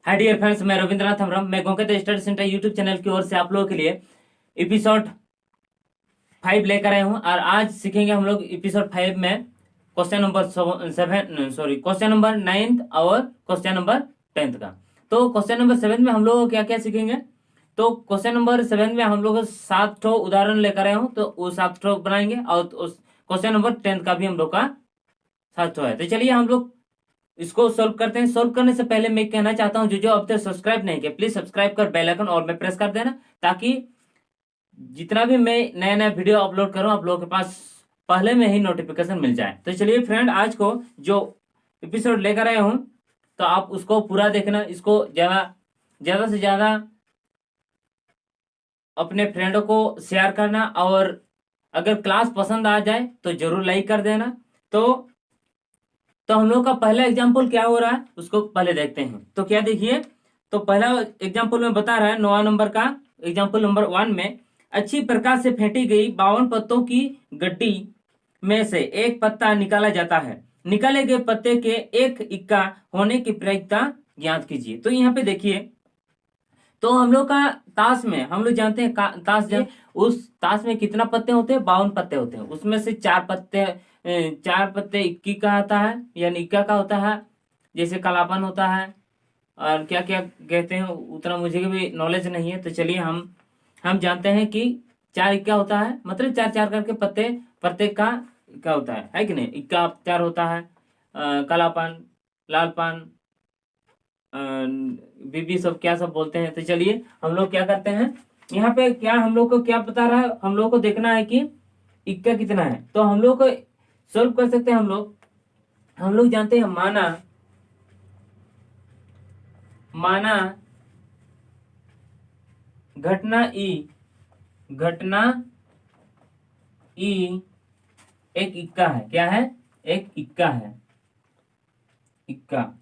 Hi dear friends, मैं रविंद्रनाथ हमरम। मैं गोंकेत study centre YouTube channel की ओर से आप लोगों के लिए एपिसोड 5 लेकर आए हूँ। और आज सीखेंगे हम लोग एपिसोड 5 में क्वेश्चन नंबर 9th और क्वेश्चन नंबर 10th का। तो क्वेश्चन नंबर 7 में हम लोग क्या क्या सीखेंगे। तो क्वेश्चन नंबर 7 में हम लोग 7 ठो उदाहरण लेकर आए हूँ, तो वो 7 ठो बनाएंगे। और उस क्वेश्चन नंबर 10 का भी हम लोग का 7 ठो है। तो चलिए हम लोग इसको सोल्व करते हैं। सोल्व करने से पहले मैं कहना चाहता हूं, जो जो अब तक सब्सक्राइब नहीं किया प्लीज सब्सक्राइब कर बेल आइकन और में प्रेस कर देना, ताकि जितना भी मैं नया नया वीडियो अपलोड करूं आप लोगों के पास पहले में ही नोटिफिकेशन मिल जाए। तो चलिए फ्रेंड, आज को जो एपिसोड लेकर आए हूं, तो आप उसको पूरा देखना। इसको ज्यादा ज्यादा से ज्यादा अपने फ्रेंडों को शेयर करना, और अगर क्लास पसंद आ जाए तो जरूर लाइक कर देना। तो हम लोग का पहला एग्जाम्पल क्या हो रहा है उसको पहले देखते हैं। तो क्या देखिए, तो पहला एग्जाम्पल में बता रहा है 9 नंबर का एग्जाम्पल नंबर 1 में, अच्छी प्रकार से फेंटी गई 52 पत्तों की गड्डी में से एक पत्ता निकाला जाता है। निकाले गए पत्ते के एक इक्का होने की प्रायिकता ज्ञात कीजिए। तो यहाँ पे देखिए, तो हम लोग का ताश में हम लोग जानते हैं ताश उस ताश में कितना पत्ते होते हैं, 52 पत्ते होते हैं। उसमें से 4 पत्ते इक्की का आता है, यानी इक्का का होता है। जैसे कलापन होता है और क्या क्या कहते हैं, उतना मुझे भी नॉलेज नहीं है। तो चलिए हम जानते हैं कि 4 इक्का होता है, मतलब 4 4 करके पत्ते प्रत्येक का इक्का होता है कि नहीं। इक्का 4 होता है। कलापन, लालपान, बीबी सब क्या सब बोलते हैं। तो चलिए हम लोग क्या करते हैं, यहाँ पे क्या हम लोग को क्या बता रहा है, हम लोग को देखना है कि इक्का कितना है। तो हम लोग को सोल्व कर सकते हैं। हम लोग जानते हैं माना माना घटना ई एक इक्का है। क्या है? एक इक्का है। इक्का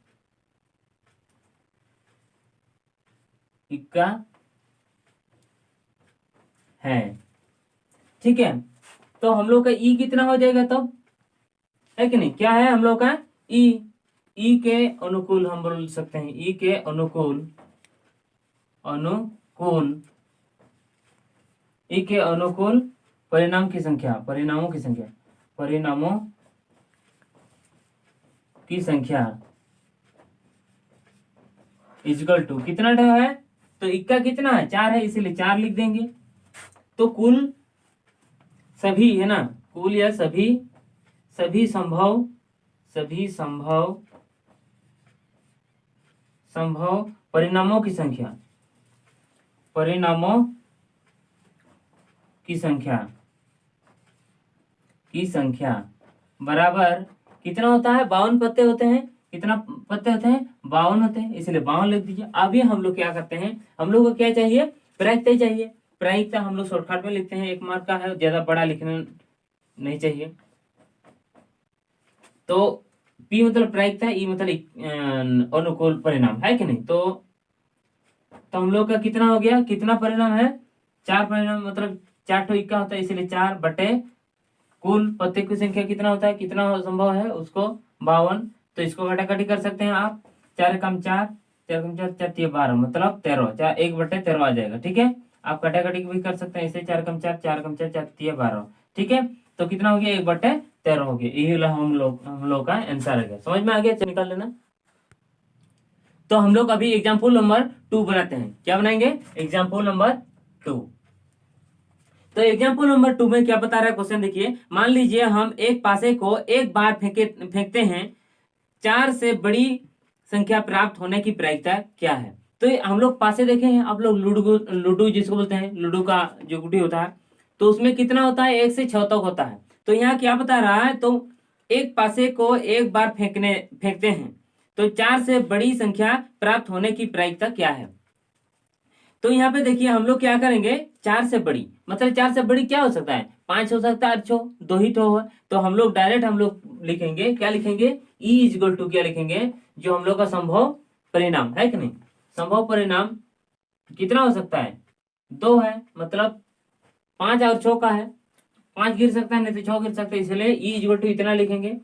इक्का है, ठीक है। तो हम लोग का ई कितना हो जाएगा तब, है कि नहीं। क्या है हम लोग का ई? ई के अनुकूल हम बोल सकते हैं, ई के अनुकूल अनुकूल ई के अनुकूल परिणामों की संख्या इक्वल टू कितना है। तो इक्का कितना है? 4 है, इसीलिए 4 लिख देंगे। तो कुल सभी है ना, कुल या सभी संभव परिणामों की संख्या बराबर कितना होता है? 52 पत्ते होते हैं। कितना पत्ते होते हैं? 52 होते हैं, इसलिए 52 लिख दीजिए। अभी हम लोग क्या करते हैं, हम लोग को क्या चाहिए? प्रायिकता चाहिए। प्रायिकता हम लोग शॉर्टकट में लिखते हैं, 1 मार्क का है, ज्यादा बड़ा लिखना नहीं चाहिए। तो पी मतलब प्रायिकता, ई मतलब अनुकूल परिणाम, है कि नहीं। तो हम लोग का कितना हो गया, कितना परिणाम है? 4 परिणाम, मतलब 4 ठो इक्का होता है, इसीलिए 4 बटे कुल पत्ते की संख्या कितना होता है, कितना संभव है उसको 52। तो इसको घटाघटी कर सकते हैं आप। 4 कम 4, 4 कम 4, 4 12, मतलब 13, 4 1 बटे 13 आ जाएगा, ठीक है। आप घटाघटी भी कर सकते हैं इसे। 4 कम 4, 4 कम 4, 4 12, ठीक है। तो कितना हो गया? 1 बटे 13 हो गया। यही हम लोग का आंसर आ गया। समझ में आ गया? निकाल लेना। तो हम लोग अभी एग्जाम्पल नंबर 2 बनाते हैं। क्या बनाएंगे? Example number 2। तो एग्जाम्पल नंबर 2 में क्या बता रहा है क्वेश्चन, देखिए। मान लीजिए हम एक पासे को एक बार फेंकते हैं, 4 से बड़ी संख्या प्राप्त होने की प्रायिकता क्या है। तो हम लोग पासे देखे हैं, आप लोग लूडो जिसको बोलते हैं, लूडो का जो गुटी होता है, तो उसमें कितना होता है? 1 से 6 तक होता है। तो यहाँ क्या बता रहा है, तो एक पासे को एक बार फेंकते हैं, तो 4 से बड़ी संख्या प्राप्त होने की प्रायिकता क्या है। तो यहाँ पे देखिए हम लोग क्या करेंगे, 4 से बड़ी मतलब 4 से बड़ी क्या हो सकता है? 5 हो सकता है, 8 2 ही तो है। तो हम लोग डायरेक्ट हम लोग लिखेंगे, क्या लिखेंगे? ई इक्वल टू क्या लिखेंगे? जो हम लोग का संभव परिणाम है कि नहीं। संभव परिणाम कितना हो सकता है? 2 है, मतलब 5 और 6 का है। 5 गिर सकता है, नहीं तो 6 गिर सकता है, इसलिए ई इक्वल टू इतना लिखेंगे।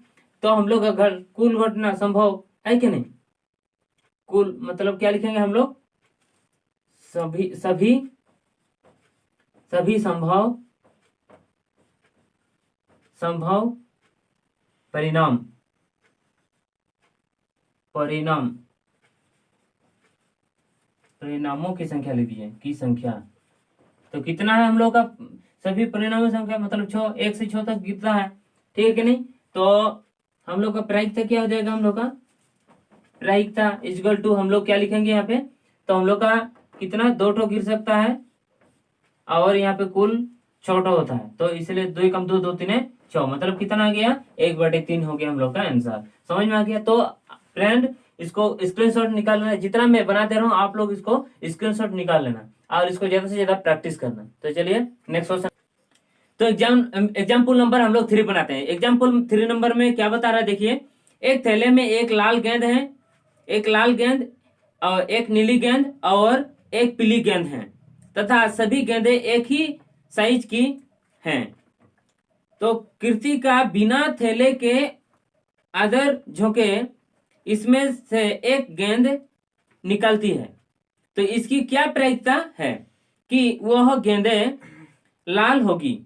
तो हम लोग अगर कुल घटना संभव है कि नहीं, कुल मतलब क्या लिखेंगे हम लोग, सभी सभी सभी संभव संभव परिणाम परिणाम परिणामों की संख्या लिख दीजिए, की संख्या। तो कितना है हम लोग का सभी परिणामों की संख्या, मतलब 6, 1 से 6 तक कितना है, ठीक है कि नहीं। तो हम लोग का प्रायिकता क्या हो जाएगा, हम लोग का प्रायिकता इक्वल टू हम लोग क्या लिखेंगे यहाँ पे, तो हम लोग का कितना 2 ठो गिर सकता है और यहाँ पे कुल 6 ठो होता है, तो इसलिए 2 कम 2 2 3 6, मतलब कितना आ गया 1/3 हो गया हम लोग का आंसर। समझ में आ गया। तो फ्रेंड इसको स्क्रीनशॉट निकाल लेना, जितना मैं बना दे रहा हूँ आप लोग इसको स्क्रीनशॉट निकाल लेना और इसको ज्यादा से ज्यादा प्रैक्टिस करना। तो चलिए नेक्स्ट क्वेश्चन। तो एग्जाम्पल नंबर हम लोग 3 बनाते हैं। एग्जाम्पल 3 नंबर में क्या बता रहा है, देखिए, एक थैले में एक लाल गेंद है, एक लाल गेंद और एक नीली गेंद और एक पीली गेंद है तथा सभी गेंदें एक ही साइज की हैं। तो कृति का बिना थैले के अदर झोंके इसमें से एक गेंद निकलती है, तो इसकी क्या प्रायिकता है कि वह गेंदें लाल होगी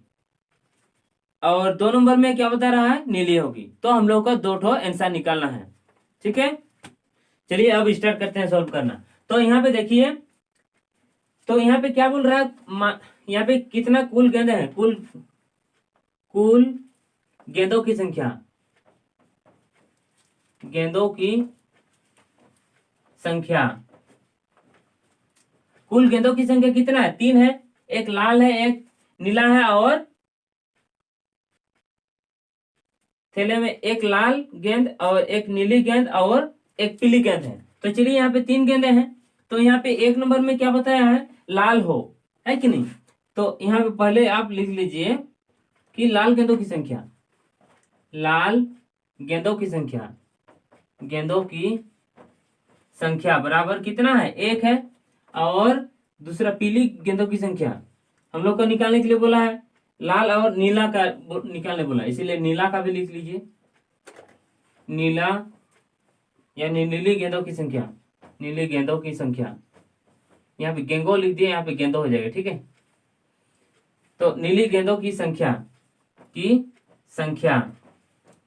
और 2 नंबर में क्या बता रहा है, नीली होगी। तो हम लोग को 2 ठो आंसर निकालना है, ठीक है। चलिए अब स्टार्ट करते हैं सॉल्व करना। तो यहाँ पे देखिए, तो यहाँ पे क्या बोल रहा है, यहाँ पे कितना कुल गेंद है, कुल गेंदों की संख्या, गेंदों की संख्या, कुल गेंदों की संख्या कितना है, 3 है, एक लाल है, एक नीला है और थैले में एक लाल गेंद और एक नीली गेंद और एक पीली गेंद है। तो चलिए यहाँ पे 3 गेंदें हैं। तो यहाँ पे 1 नंबर में क्या बताया है, लाल हो, है कि नहीं। तो यहाँ पे पहले आप लिख लीजिए कि लाल गेंदों की संख्या, लाल गेंदों की संख्या, गेंदों की संख्या बराबर कितना है, 1 है। और दूसरा पीली गेंदों की संख्या हम लोग को निकालने के लिए बोला है, लाल और नीला का निकालने बोला, इसीलिए नीला का भी लिख लीजिए, नीला यानी नीली गेंदों की संख्या, नीली गेंदों की संख्या, यहाँ पे गेंगो लिख दिए, यहाँ पे गेंदो हो जाएगा, ठीक है। तो नीली गेंदों की संख्या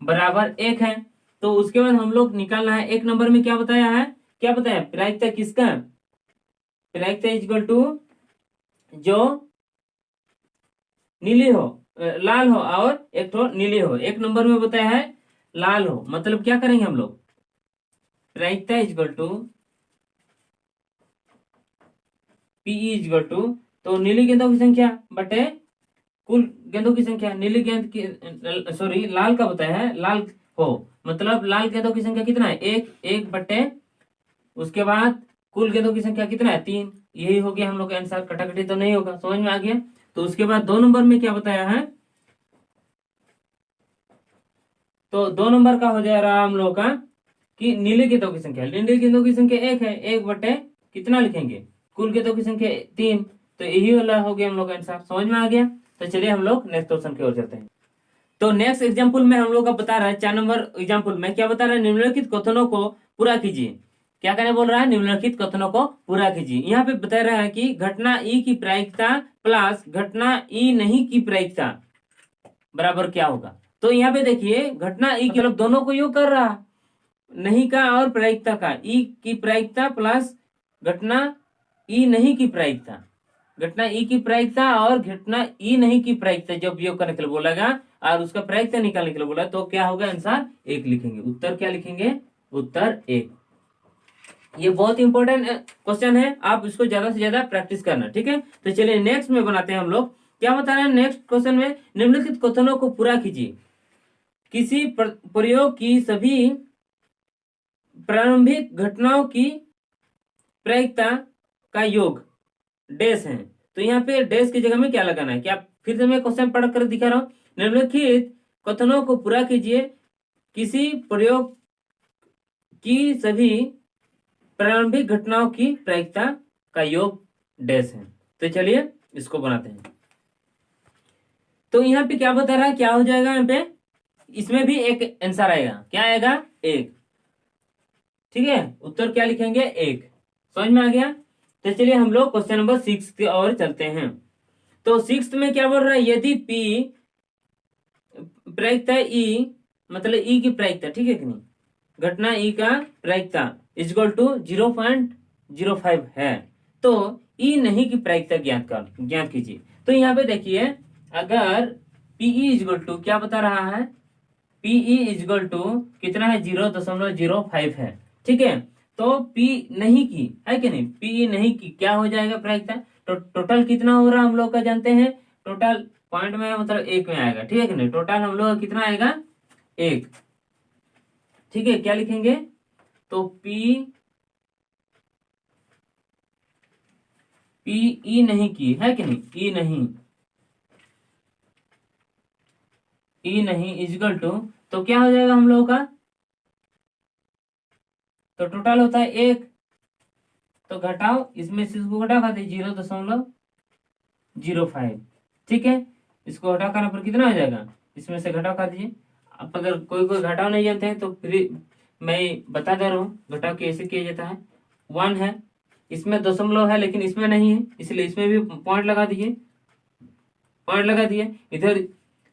बराबर 1 है। तो उसके बाद हम लोग निकालना है, 1 नंबर में क्या बताया है, क्या बताया, प्रायिकता किसका, प्रायिकता इक्वल टू जो नीली हो, लाल हो और एक तो नीली हो। 1 नंबर में बताया है लाल हो, मतलब क्या करेंगे हम लोग, प्रायिकता equal to P E equal to, तो नीली गेंदों की संख्या बटे कुल गेंदों की संख्या, नीली गेंद की सॉरी लाल का बताया है, लाल हो मतलब लाल गेंदों की संख्या कितना है, 1 बटे उसके बाद कुल गेंदों की संख्या कितना है, 3। यही हो गया हम लोग का आंसर, कटाकटी तो नहीं होगा, समझ में आ गया। तो उसके बाद 2 नंबर में क्या बताया है, तो 2 नंबर का हो जा रहा है हम लोग का कि नीले गेंदों की संख्या, नीले गेंदों की संख्या 1 है, 1 बटे कितना लिखेंगे, कुल गेंदों की संख्या 3। तो यही वाला हो गया हम लोग का आंसर, समझ में आ गया। तो चलिए हम लोग नेक्स्ट क्वेश्चन की ओर चलते हैं। तो नेक्स्ट एग्जाम्पल में हम लोग का बता रहा है, 4 नंबर एग्जाम्पल में क्या बता रहा है, निम्नलिखित कथनों को पूरा कीजिए। क्या करने बोल रहा है, निम्नलिखित कथनों को पूरा कीजिए। यहाँ पे बता रहा है कि घटना ई की प्रायिकता प्लस घटना ई नहीं की प्रायिकता बराबर क्या होगा। तो यहाँ पे देखिए, घटना ई मतलब दोनों को योग कर रहा, नहीं का और प्रायिकता का, ई की प्रायिकता प्लस घटना ई नहीं की प्रायिकता, घटना ई की प्रायिकता और घटना ई नहीं की प्रायिकता जब योग करने के लिए बोलेगा और उसका प्रायिकता निकालने के लिए बोला, तो क्या होगा आंसर 1 लिखेंगे। उत्तर क्या लिखेंगे, उत्तर 1। ये बहुत इंपॉर्टेंट क्वेश्चन है, आप इसको ज्यादा से ज्यादा प्रैक्टिस करना, ठीक है। तो चलिए नेक्स्ट में बनाते हैं हम लोग। क्या बता रहे हैं नेक्स्ट क्वेश्चन में, निम्नलिखित कथनों को पूरा कीजिए। किसी प्रयोग की सभी प्रारंभिक घटनाओं की प्रायिकता का योग डैश है। तो यहाँ पे डैश की जगह में क्या लगाना है, क्या फिर से मैं क्वेश्चन पढ़ कर दिखा रहा हूं, निम्नलिखित कथनों को पूरा कीजिए, किसी प्रयोग की सभी प्रारंभिक घटनाओं की प्रायिकता का योग डैश है। तो चलिए इसको बनाते हैं। तो यहाँ पे क्या बता रहा है, क्या हो जाएगा यहाँ पे, इसमें भी एक आंसर आएगा, क्या आएगा, 1, ठीक है, उत्तर क्या लिखेंगे 1। समझ में आ गया। तो चलिए हम लोग क्वेश्चन नंबर 6 की ओर चलते हैं। तो 6 में क्या बोल रहा है, यदि P प्रायिकता E, मतलब E की प्रायिकता, ठीक है कि नहीं, घटना E का प्रायिकता इक्वल टू 0.05 है, तो E नहीं की प्रायिकता ज्ञात कीजिए। तो यहाँ पे देखिए, अगर PE इक्वल टू क्या बता रहा है, PE इक्वल टू कितना है, 0.05 है, ठीक है। तो P नहीं की है कि नहीं, PE नहीं की क्या हो जाएगा प्रायिकता, तो टोटल कितना हो रहा हम लोग का जानते हैं, टोटल पॉइंट में मतलब 1 में आएगा, ठीक है कि नहीं, टोटल हम लोग का कितना आएगा 1, ठीक है। क्या लिखेंगे, तो PE नहीं की है कि नहीं, E नहीं इक्वल टू, तो क्या हो जाएगा हम लोगों का, तो टोटल होता है 1, तो घटाओ इसमें से इसको घटा खाते 0.05, ठीक है। इसको घटा करने पर कितना हो जाएगा, इसमें से घटाव कर दीजिए। आप अगर कोई घटाव नहीं जानते हैं तो फिर मैं बता दे रहा हूँ घटाव कैसे किया जाता है। 1 है, इसमें दशमलव है लेकिन इसमें नहीं है, इसलिए इसमें भी पॉइंट लगा दीजिए, पॉइंट लगा दिए। इधर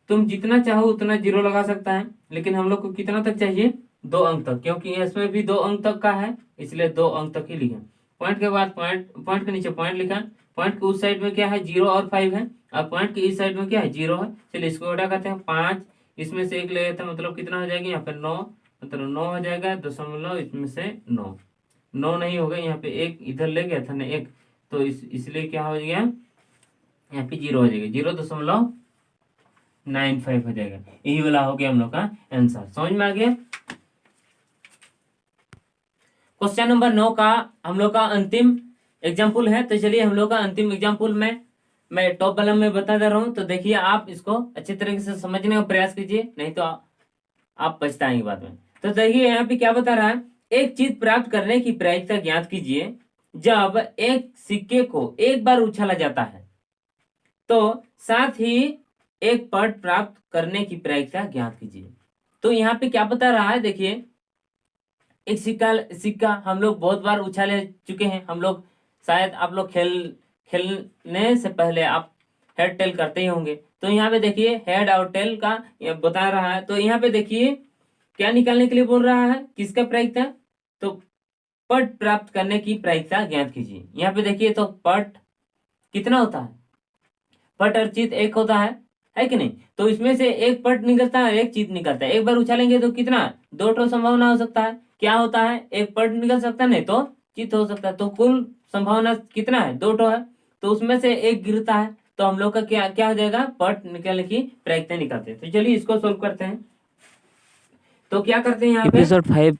तुम जितना चाहो उतना 0 लगा सकता है, लेकिन हम लोग को कितना तक चाहिए, 2 अंक तक, क्योंकि इसमें भी 2 अंक तक का है, इसलिए 2 अंक तक ही लिखे। पॉइंट के बाद पॉइंट के नीचे पॉइंट लिखा, पॉइंट के उस साइड में क्या है 0 और 5 है, और पॉइंट के इस साइड में क्या है 0 है। चलिए इसको घटा करते हैं, 5 इसमें से 1 ले लेते हैं, मतलब कितना हो जाएगा यहाँ पे 9, मतलब 9 हो जाएगा, दशमलव इसमें से 9 नहीं होगा, यहाँ पे 1 इधर ले गया था ना 1, तो इसलिए क्या हो गया, यहाँ पे 0 हो जाएगा, 0.95 हो जाएगा। यही वाला हो गया हम लोग का आंसर। समझ में आ गया। क्वेश्चन नंबर 9 का हम लोग का अंतिम एग्जाम्पल है। तो चलिए हम लोग का अंतिम एग्जाम्पल में मैं टॉप वाला में बता दे रहा हूं, तो देखिए आप इसको अच्छी तरीके से समझने का प्रयास कीजिए, नहीं तो आप पछताएंगे बाद में। तो देखिए यहाँ पे क्या बता रहा है, एक चीज प्राप्त करने की प्रायिकता ज्ञात कीजिए जब एक सिक्के को एक बार उछाला जाता है, तो साथ ही एक पट प्राप्त करने की प्रायिकता ज्ञात कीजिए। तो यहाँ पे क्या बता रहा है, देखिए एक सिक्का हम लोग बहुत बार उछाले चुके हैं, हम लोग शायद आप लोग खेलने से पहले आप हेड टेल करते ही होंगे। तो यहाँ पे देखिए हेड और टेल का बता रहा है। तो यहाँ पे देखिए क्या निकालने के लिए बोल रहा है, किसका प्रायिकता, तो पट प्राप्त करने की प्रायिकता ज्ञात कीजिए। यहाँ पे देखिए तो पट कितना होता है, पट और चित एक होता है कि नहीं, तो इसमें से एक पट निकलता है, एक चित निकलता है। एक बार उछालेंगे तो कितना, 2 संभावना हो सकता है, क्या होता है, एक पट निकल सकता है, नहीं तो चित हो सकता है। तो कुल संभावना कितना है, 2 है, तो उसमें से एक गिरता है, तो हम लोग का क्या हो जाएगा, पट निकलने की प्रायिकता निकालते हैं। तो चलिए इसको सोल्व करते हैं। तो क्या करते हैं यहाँ पे, एपिसोड 5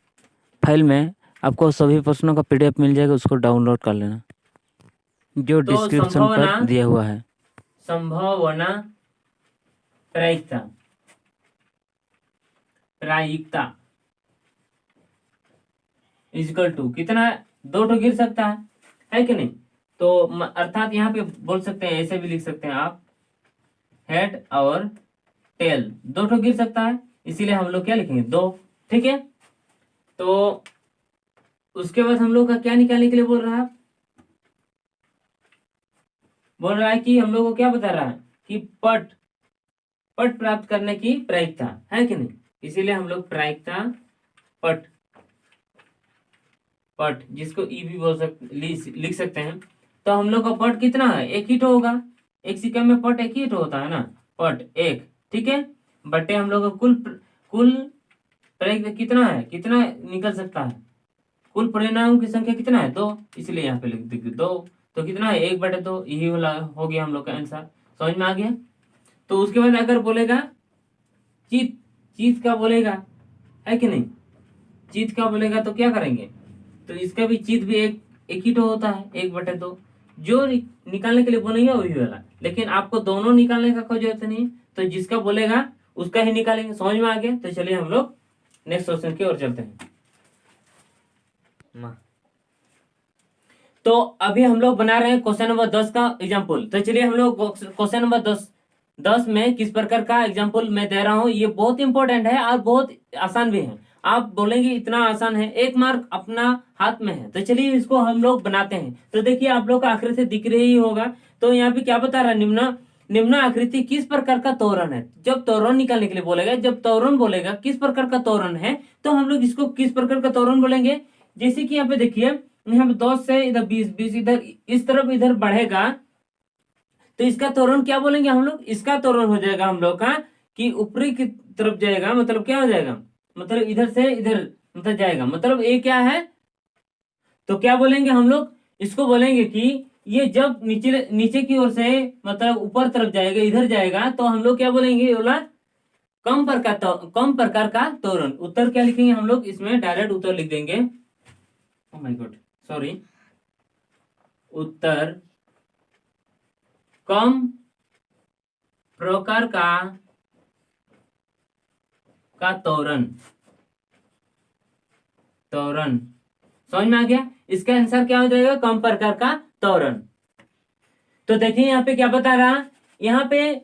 फाइल में आपको सभी प्रश्नों का PDF मिल जाएगा, उसको डाउनलोड कर लेना, जो डिस्क्रिप्शन पर दिया हुआ है। संभावना प्रायिकता इक्वल टू कितना, 2 गिर सकता है कि नहीं। तो अर्थात यहाँ पे बोल सकते हैं, ऐसे भी लिख सकते हैं आप, हेड और टेल 2 गिर सकता है, इसीलिए हम लोग क्या लिखेंगे 2, ठीक है। तो उसके बाद हम लोग का क्या निकालने के लिए बोल रहा है, बोल रहा है कि हम लोग को क्या बता रहा है कि पट प्राप्त करने की प्रायिकता है कि नहीं, इसीलिए हम लोग प्रायिकता पट जिसको ई भी बोल लिख सकते हैं। तो हम लोग का पट कितना है, 1 ही तो होगा, एक सिक्का में पट 1 ही तो होता है ना, पट 1, ठीक है, बटे हम लोग का कुल प्रायिकता कितना है, कितना निकल सकता है, कुल परिणामों की संख्या कितना है, 2, इसलिए यहाँ पे लिख दीजिए 2, तो कितना है 1/2, यही वाला हो गया हम लोग का आंसर। समझ में आ गया। तो उसके बाद अगर बोलेगा चीत का बोलेगा, है कि नहीं, चीत का बोलेगा तो क्या करेंगे, तो इसका भी चीत भी एक ही तो होता है, 1/2, जो निकालने के लिए बोलेंगे वही वाला, लेकिन आपको दोनों निकालने का कोई जरूरत नहीं, तो जिसका बोलेगा उसका ही निकालेंगे। समझ में आ गया। तो चलिए हम लोग नेक्स्ट क्वेश्चन की ओर चलते हैं। तो अभी हम लोग बना रहे हैं क्वेश्चन नंबर 10 का एग्जाम्पल। तो चलिए हम लोग क्वेश्चन नंबर 10 में किस प्रकार का एग्जाम्पल मैं दे रहा हूं, ये बहुत इंपॉर्टेंट है और बहुत आसान भी है, आप बोलेंगे इतना आसान है, 1 मार्क अपना हाथ में है। तो चलिए इसको हम लोग बनाते हैं। तो देखिए आप लोग का आकृति दिख रही होगा। तो यहाँ पे क्या बता रहा है, निम्न आकृति किस प्रकार का तोरण है। जब तोरण निकालने के लिए बोलेगा, जब तोरण बोलेगा किस प्रकार का तोरण है, तो हम लोग इसको किस प्रकार का तोरण बोलेंगे। जैसे कि यहाँ पे देखिए, यहाँ पे 10 से इधर 20, 20 इधर इस तरफ इधर बढ़ेगा, तो इसका तोरण क्या बोलेंगे हम लोग, इसका तोरण हो जाएगा हम लोग का कि ऊपरी की तरफ जाएगा, मतलब क्या हो जाएगा, मतलब इधर से इधर मतलब जाएगा, मतलब ये क्या है, तो क्या बोलेंगे हम लोग, इसको बोलेंगे कि ये जब नीचे नीचे की ओर से मतलब ऊपर तरफ जाएगा, इधर जाएगा, तो हम लोग क्या बोलेंगे, ये वाला कम प्रकार का तोरण। उत्तर क्या लिखेंगे हम लोग, इसमें डायरेक्ट उत्तर लिख देंगे। ओह माय गॉड, सॉरी, उत्तर कम प्रकार का तोरण। समझ में आ गया। इसका आंसर क्या हो जाएगा, कम प्रकार का तोरण। तो देखिए यहाँ पे क्या बता रहा, यहाँ पे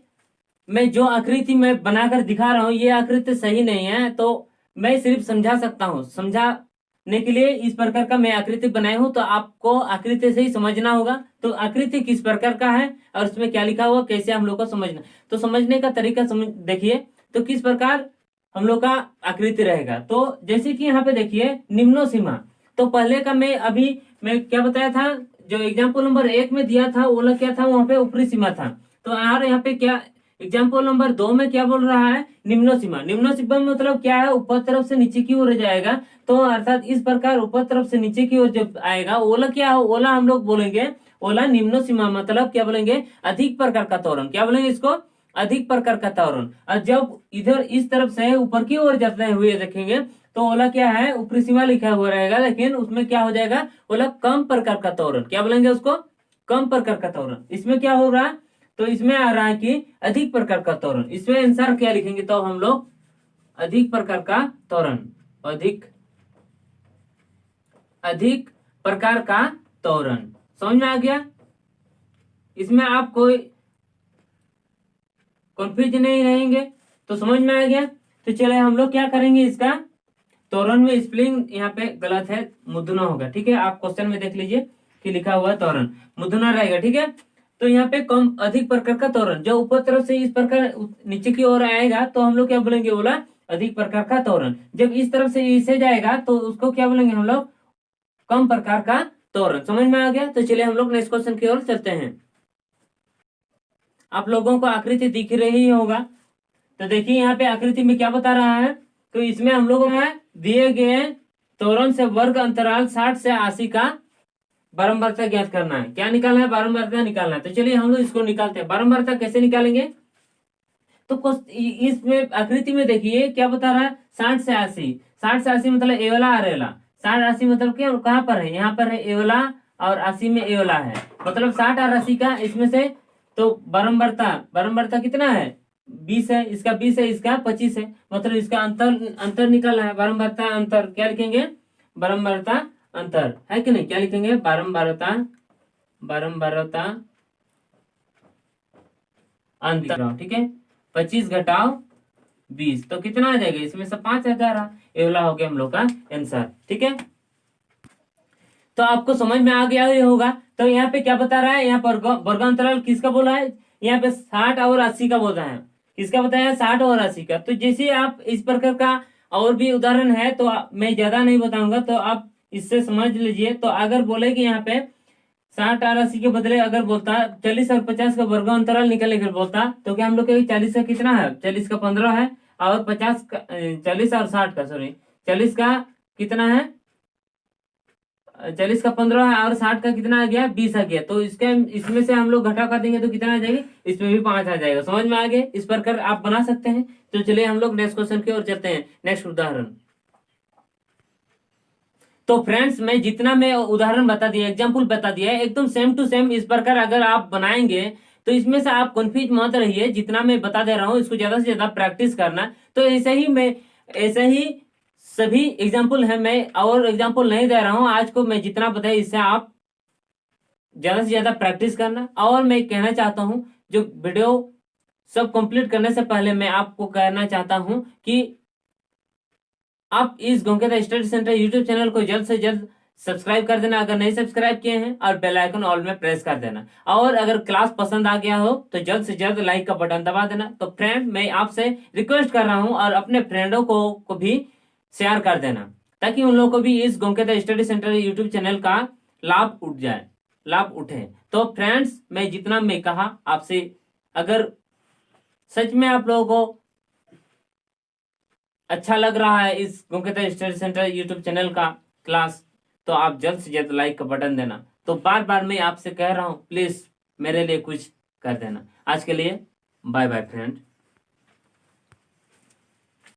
मैं जो आकृति में बनाकर दिखा रहा हूं, ये आकृति सही नहीं है, तो मैं सिर्फ समझा सकता हूं। समझाने के लिए इस प्रकार का मैं आकृति बनाई हूं, तो आपको आकृति से ही समझना होगा। तो आकृति किस प्रकार का है और उसमें क्या लिखा हुआ, कैसे हम लोग को समझना। तो समझने का तरीका देखिए, तो किस प्रकार हम लोग का आकृति रहेगा। तो जैसे कि यहाँ पे देखिए निम्नो सीमा, तो पहले का मैं क्या बताया था, जो एग्जाम्पल नंबर 1 में दिया था वो क्या था, वहां पे ऊपरी सीमा था। तो यार यहाँ पे क्या एग्जाम्पल नंबर 2 में क्या बोल रहा है, निम्नो सीमा। निम्नो सीमा मतलब क्या है, ऊपर तरफ से नीचे की ओर जाएगा। तो अर्थात इस प्रकार ऊपर तरफ से नीचे की ओर जब आएगा, ओला क्या है, ओला हम लोग बोलेंगे, ओला निम्नो सीमा मतलब क्या बोलेंगे, अधिक प्रकार का तोरण। क्या बोलेंगे इसको, अधिक प्रकार का तोरण। और जब इधर इस तरफ से ऊपर की ओर जाते हुए देखेंगे, तो ओला क्या है, ऊपरी सीमा लिखा हुआ रहेगा, लेकिन उसमें क्या हो जाएगा, ओला कम प्रकार का तोरण। क्या बोलेंगे उसको, कम प्रकार का तोरण। इसमें क्या हो रहा है, तो इसमें आ रहा है कि अधिक प्रकार का तोरण। इसमें आंसर क्या लिखेंगे, तो हम लोग अधिक प्रकार का तोरण, अधिक प्रकार का तोरण। समझ में आ गया। इसमें आप कोई कंफ्यूज नहीं रहेंगे, तो समझ में आ गया। तो चले हम लोग क्या करेंगे, इसका तोरण में स्पेलिंग यहाँ पे गलत है, मुद्दना होगा। ठीक है, आप क्वेश्चन में देख लीजिए कि लिखा हुआ है तोरण, मुद्दना रहेगा। ठीक है, तो यहाँ पे कम अधिक प्रकार का तोरण, जो ऊपर तरफ से इस प्रकार नीचे की ओर आएगा, तो हम लोग क्या बोलेंगे, बोला अधिक प्रकार का तोरण। जब इस तरफ से इसे जाएगा, तो उसको क्या बोलेंगे हम लोग, कम प्रकार का तोरण। समझ में आ गया। तो चलिए हम लोग नेक्स्ट क्वेश्चन की ओर चलते हैं। आप लोगों को आकृति दिख रही होगा। तो देखिए यहाँ पे आकृति में क्या बता रहा है, तो इसमें हम लोगों में दिए गए तोरण से वर्ग अंतराल 60 से 80 का बारंबारता ज्ञात करना है। क्या निकालना है, बारंबारता निकालना है। तो चलिए हम लोग इसको निकालते हैं। बारंबारता कैसे निकालेंगे, तो इसमें आकृति में देखिए क्या बता रहा है, 60 से 80। 60 से 80 मतलब ए वाला और ए वाला। 60 80 मतलब क्या, कहाँ पर है, यहाँ पर है ए वाला, और 80 में ए वाला है, मतलब 60 और 80 का इसमें से। तो बारंबारता कितना है, 20 है, इसका 20 है, इसका 25 है, मतलब इसका अंतर निकालना है। बारंबारता अंतर क्या लिखेंगे, बारंबारता अंतर है कि नहीं, क्या लिखेंगे, बारंबारता अंतर। ठीक है, 25 घटाओ 20 तो कितना आ जाएगा, इसमें से 5 आ, ये वाला हो गया हम लोग का आंसर। ठीक है, तो आपको समझ में आ गया ही होगा। तो यहाँ पे क्या बता रहा है, यहाँ पर वर्गांतराल किसका बोला है, यहाँ पे 60 और 80 का बोल रहा है। किसका बताया, 60 और 80 का। तो जैसे आप इस प्रकार का और भी उदाहरण है, तो मैं ज्यादा नहीं बताऊंगा, तो आप इससे समझ लीजिए। तो अगर बोले कि यहाँ पे 60 और 80 के बदले अगर बोलता 40 और 50 का वर्गांतराल निकलने के बोलता, तो क्या हम लोग के 40 का कितना है, 40 का 15 है, और 50 का 40 और 60 का, सॉरी 40 का कितना है, 40 का 15 है, और 60 का कितना आ गया, 20 आ गया। तो इसमें से हम लोग घटा कर देंगे तो कितना आ जाएगी, इसमें भी 5 आ जाएगा। समझ में आ गया। इस प्रकार आप बना सकते हैं। तो चलिए हम लोग नेक्स्ट क्वेश्चन की ओर चलते हैं। नेक्स्ट उदाहरण। तो फ्रेंड्स, मैं उदाहरण बता दिया, एग्जाम्पल बता दिया है, एकदम सेम टू सेम इस प्रकार अगर आप बनाएंगे, तो इसमें से आप कंफ्यूज मत रहिए। जितना मैं बता दे रहा हूँ, इसको ज्यादा से ज्यादा प्रैक्टिस करना। तो ऐसे ही सभी एग्जाम्पल है, मैं और एग्जाम्पल नहीं दे रहा हूं। आज को मैं जितना बताया, इससे आप ज्यादा से ज्यादा प्रैक्टिस करना। और मैं कहना चाहता हूं, जो वीडियो सब कंप्लीट करने से पहले मैं आपको कहना चाहता हूं कि आप इस गोंकेदा स्टडी सेंटर यूट्यूब चैनल को जल्द से जल्द सब्सक्राइब कर देना अगर नहीं सब्सक्राइब किए हैं, और बेल आइकन ऑल में प्रेस कर देना। और अगर क्लास पसंद आ गया हो तो जल्द से जल्द लाइक का बटन दबा देना। तो फ्रेंड, मैं आपसे रिक्वेस्ट कर रहा हूं, और अपने फ्रेंडों को भी शेयर कर देना, ताकि उन लोगों को भी इस गोंकेदा स्टडी सेंटर यूट्यूब चैनल का लाभ उठे। तो फ्रेंड्स, मैं जितना मैं कहा आपसे, अगर सच में आप लोगों को अच्छा लग रहा है इस गोंकेदा स्टडी सेंटर यूट्यूब चैनल का क्लास, तो आप जल्द से जल्द लाइक का बटन देना। तो बार बार मैं आपसे कह रहा हूं, प्लीज मेरे लिए कुछ कर देना। आज के लिए बाय बाय फ्रेंड।